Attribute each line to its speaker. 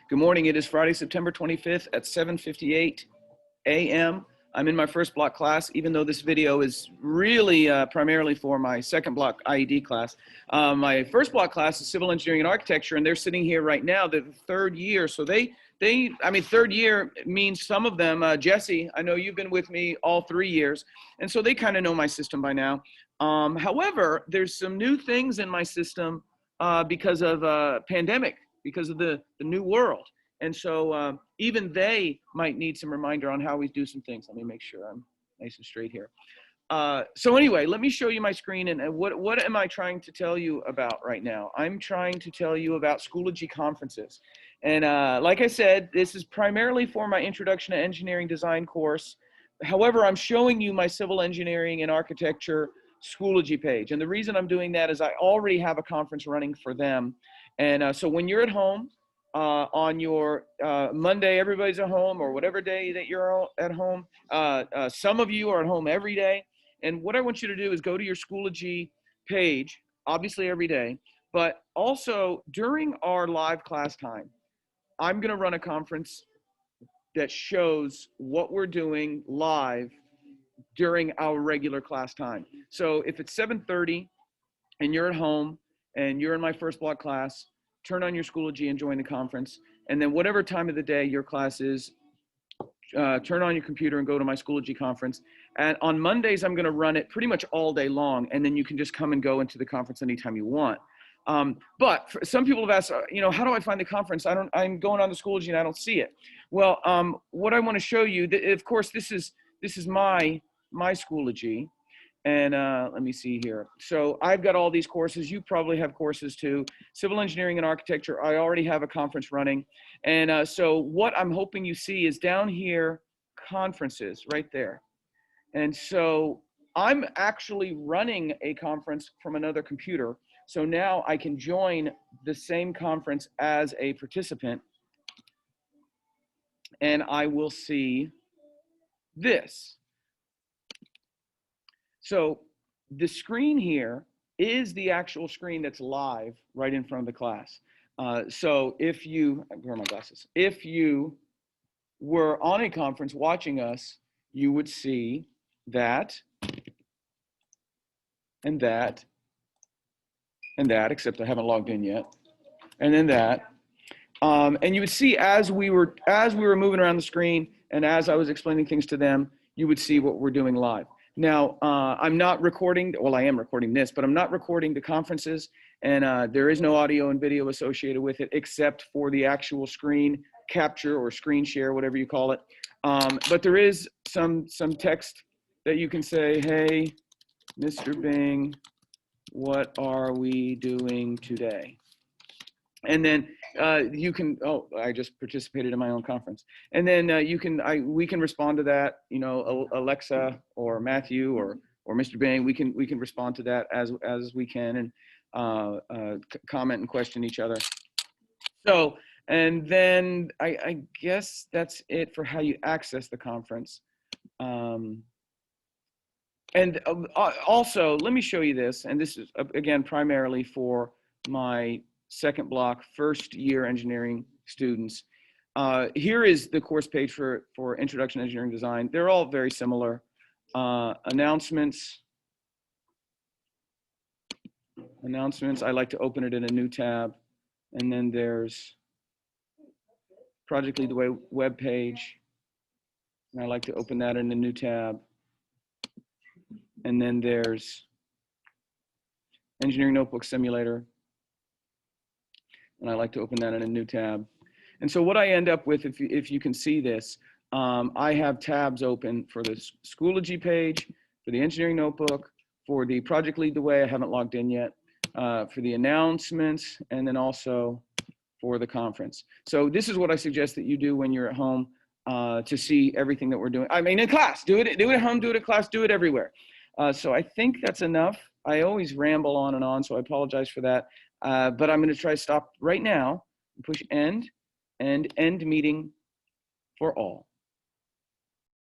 Speaker 1: Good morning. It is Friday, September 25th at 7:58 a.m. I'm in my first block class, even though this video is really primarily for my second block IED class. My first block class is civil engineering and architecture, and they're sitting here right now, the third year. So third year means some of them, Jesse, I know you've been with me all 3 years, and so they kind of know my system by now. However, there's some new things in my system because of pandemic, because of the new world. And so even they might need some reminder on how we do some things. Let me make sure I'm nice and straight here. So anyway, let me show you my screen, and what am I trying to tell you about right now? I'm trying to tell you about Schoology conferences. And like I said, this is primarily for my Introduction to Engineering Design course. However, I'm showing you my civil engineering and architecture Schoology page. And the reason I'm doing that is I already have a conference running for them. And so when you're at home, on your Monday, everybody's at home, or whatever day that you're at home. Some of you are at home every day. And what I want you to do is go to your Schoology page, obviously every day, but also during our live class time, I'm going to run a conference that shows what we're doing live during our regular class time. So if it's 7:30 and you're at home and you're in my first block class, turn on your Schoology and join the conference. And then whatever time of the day your class is, turn on your computer and go to my Schoology conference. And on Mondays, I'm going to run it pretty much all day long. And then you can just come and go into the conference anytime you want. But some people have asked, how do I find the conference? I'm going on the Schoology and I don't see it. Well, what I want to show you, of course, this is my Schoology. And let me see here. So I've got all these courses. You probably have courses too. Civil engineering and architecture, I already have a conference running. And so what I'm hoping you see is down here, conferences right there. And so I'm actually running a conference from another computer. So now I can join the same conference as a participant. And I will see this. So the screen here is the actual screen that's live right in front of the class. So if you, where are my glasses? If you were on a conference watching us, you would see that, and that, and that, except I haven't logged in yet, and then that. And you would see as we were moving around the screen and as I was explaining things to them, you would see what we're doing live. Now, I'm not recording, well, I am recording this, but I'm not recording the conferences, and there is no audio and video associated with it except for the actual screen capture or screen share, whatever you call it. But there is some text that you can say, hey, Mr. Bing, what are we doing today? And then you can, oh, I just participated in my own conference. And then we can respond to that, Alexa or Matthew or Mr. Bang, we can respond to that as we can and comment and question each other. So, and then I guess that's it for how you access the conference. And also, let me show you this. And this is, again, primarily for my second block, first year engineering students. Here is the course page for Introduction to Engineering Design. They're all very similar. Announcements. I like to open it in a new tab. And then there's Project Lead the Way web page. And I like to open that in a new tab. And then there's Engineering Notebook Simulator. And I like to open that in a new tab. And so what I end up with, if you can see this, I have tabs open for the Schoology page, for the Engineering Notebook, for the Project Lead the Way, I haven't logged in yet, for the announcements, and then also for the conference. So this is what I suggest that you do when you're at home to see everything that we're doing. I mean, in class, do it at home, do it at class, do it everywhere. So I think that's enough. I always ramble on and on, so I apologize for that. But I'm going to try to stop right now and push end meeting for all.